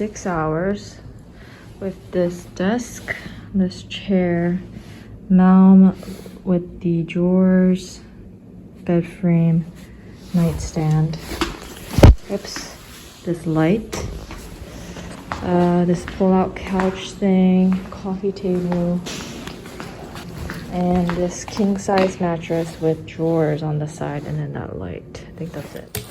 6 hours with this desk, this chair, mount with the drawers, bed frame, nightstand. Oops, this light, this pull-out couch thing, coffee table, and this king-size mattress with drawers on the side, and then that light. I think that's it.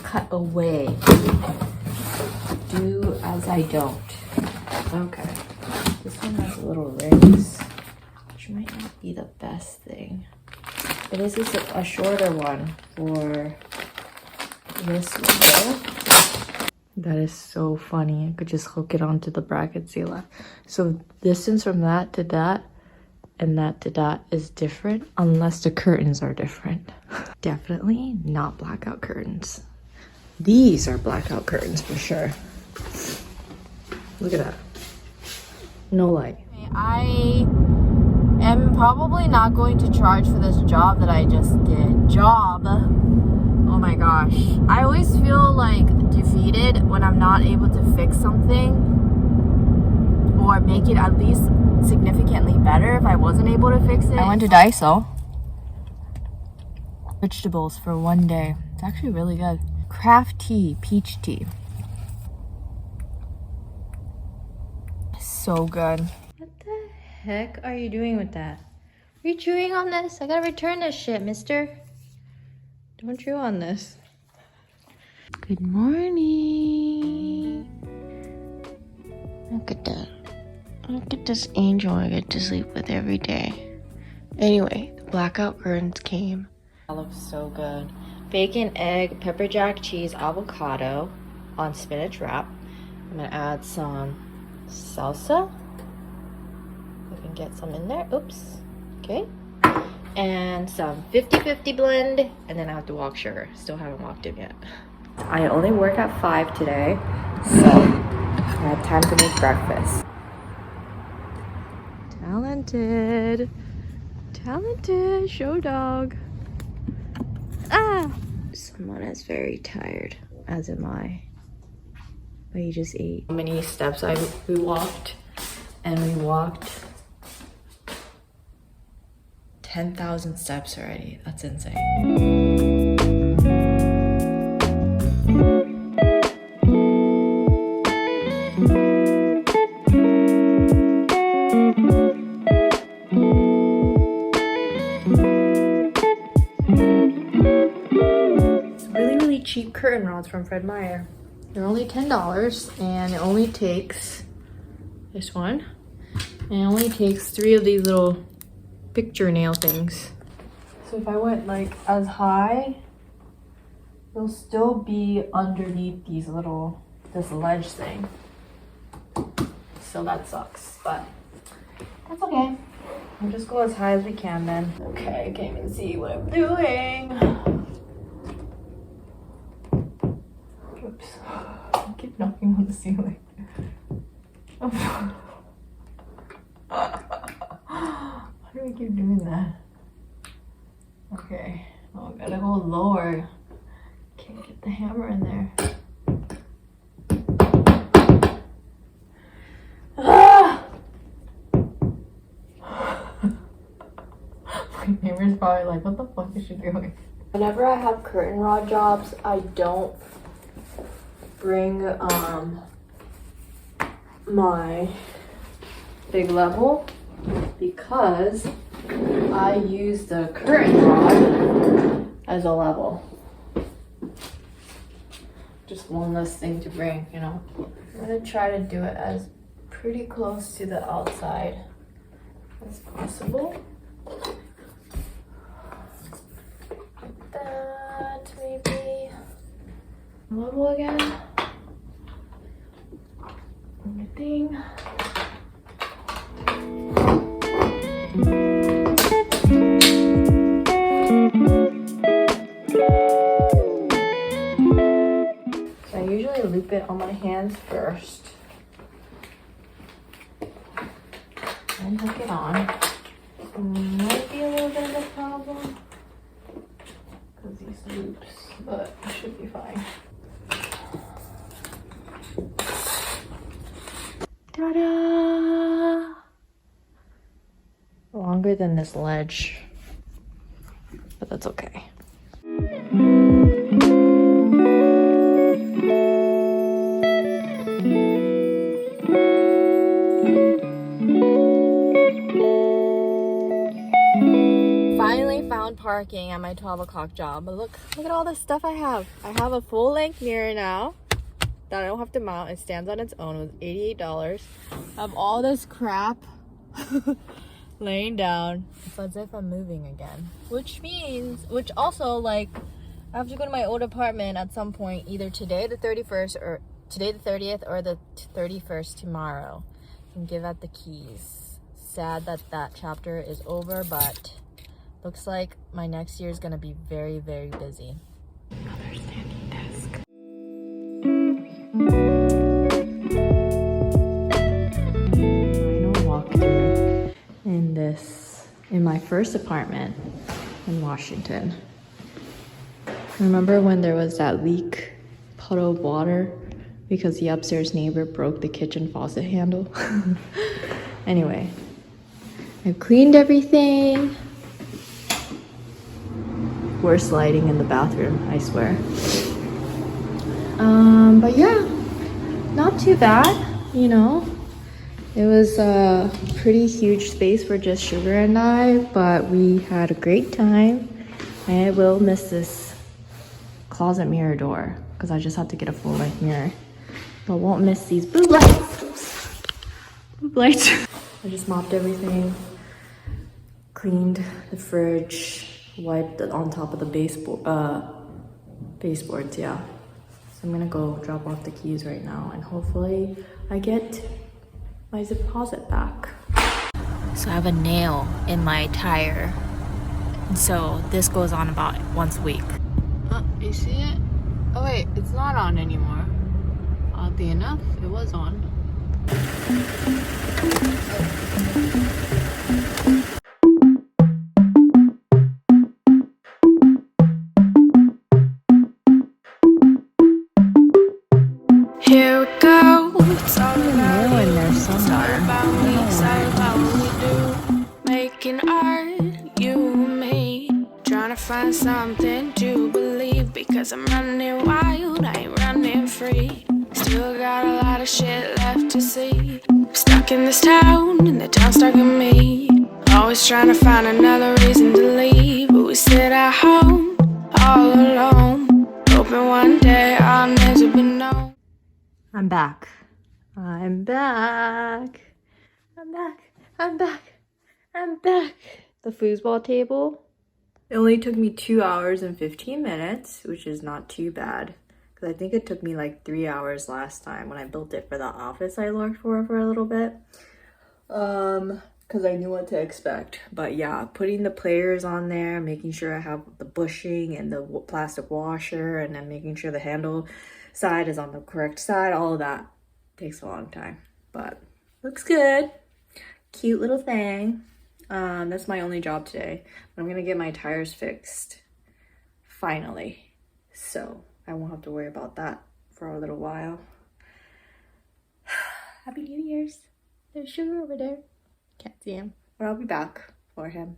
Cut away. Do as I don't. Okay. This one has little rings, which might not be the best thing. But this is a shorter one for this window. That is so funny. I could just hook it onto the bracket sealer. So distance from that to that and that to that is different unless the curtains are different. Definitely not blackout curtains. These are blackout curtains for sure. Look at that. No light. I am probably not going to charge for this job that I just did. Oh my gosh. I always feel like defeated when I'm not able to fix something or make it at least significantly better if I wasn't able to fix it. I went to Daiso. Vegetables for one day. It's actually really good. Craft tea, peach tea. So good. What the heck are you doing with that? Are you chewing on this? I gotta return this shit, mister. Don't chew on this. Good morning. Look at that. Look at this angel I get to sleep with every day. Anyway, the blackout curtains came. That looks so good. Bacon, egg, pepper jack cheese, avocado on spinach wrap. I'm gonna add some salsa. I can get some in there. Oops. Okay. And some 50-50 blend. And then I have to walk sugar. Still haven't walked him yet. I only work at 5 today, so I had time to make breakfast. Talented. Talented show dog. Ah! Someone is very tired, as am I. But he just ate. How many steps we walked? And we walked 10,000 steps already. That's insane. Cheap curtain rods from Fred Meyer. They're only $10 and it only takes this one, and it only takes 3 of these little picture nail things. So if I went like as high, it'll still be underneath these little, this ledge thing. So that sucks, but that's okay. We'll just go as high as we can then. Okay, I can't even see what I'm doing. Oops. I keep knocking on the ceiling. Oh. Why do I keep doing that? Okay. Oh, I gotta go lower. Can't get the hammer in there. Ah! My neighbor's probably like, what the fuck is she doing? Whenever I have curtain rod jobs, I don't bring my big level because I use the curtain rod as a level. Just one less thing to bring, you know. I'm gonna try to do it as pretty close to the outside as possible. Like that, maybe. Level again. Thing. So I usually loop it on my hands first and hook it on. Might be a little bit of a problem because these loops but it should be fine. Ta-da! Longer than this ledge, but that's okay. Finally found parking at my 12 o'clock job, but look at all the stuff I have. I have a full-length mirror now that I don't have to mount. It stands on its own. It was $88. I have all this crap laying down. It's as if I'm moving again, which also, like, I have to go to my old apartment at some point, either today the 31st or today the 30th or the 31st tomorrow, and give out the keys. Sad that that chapter is over, but looks like my next year is gonna be very, very busy. Another standing desk. Final walkthrough in my first apartment in Washington. Remember when there was that leak, puddle of water because the upstairs neighbor broke the kitchen faucet handle? Anyway, I've cleaned everything. Worst lighting in the bathroom, I swear. But yeah, not too bad, you know. It was a pretty huge space for just Sugar and I, but we had a great time. I will miss this closet mirror door because I just had to get a full-length mirror, but won't miss these boob lights. Oops. Boob lights. I just mopped everything, cleaned the fridge, wiped on top of the baseboards, yeah. So I'm gonna go drop off the keys right now and hopefully I get my deposit back. So I have a nail in my tire, and so this goes on about once a week. You see it? Oh wait, it's not on anymore. Oddly enough, it was on. Here we go. It's all about in there somewhere. it's all about what we do. Making art, you and me. Trying to find something to believe. Because I'm running wild, I ain't running free. Still got a lot of shit left to see. I'm stuck in this town, and the town's stuck in me. Always trying to find another reason to leave. But we sit at home, all alone. Hoping one day I'll never be known. I'm back. I'm back. I'm back. I'm back. I'm back. The foosball table. It only took me 2 hours and 15 minutes, which is not too bad. Because I think it took me like 3 hours last time when I built it for the office I worked for a little bit. Because I knew what to expect. But yeah, putting the players on there, making sure I have the bushing and the plastic washer, and then making sure the handle side is on the correct side, all of that takes a long time, but looks good. Cute little thing. That's my only job today. I'm gonna get my tires fixed finally, so I won't have to worry about that for a little while. Happy New Year's. There's Sugar over there. Can't see him, but I'll be back for him.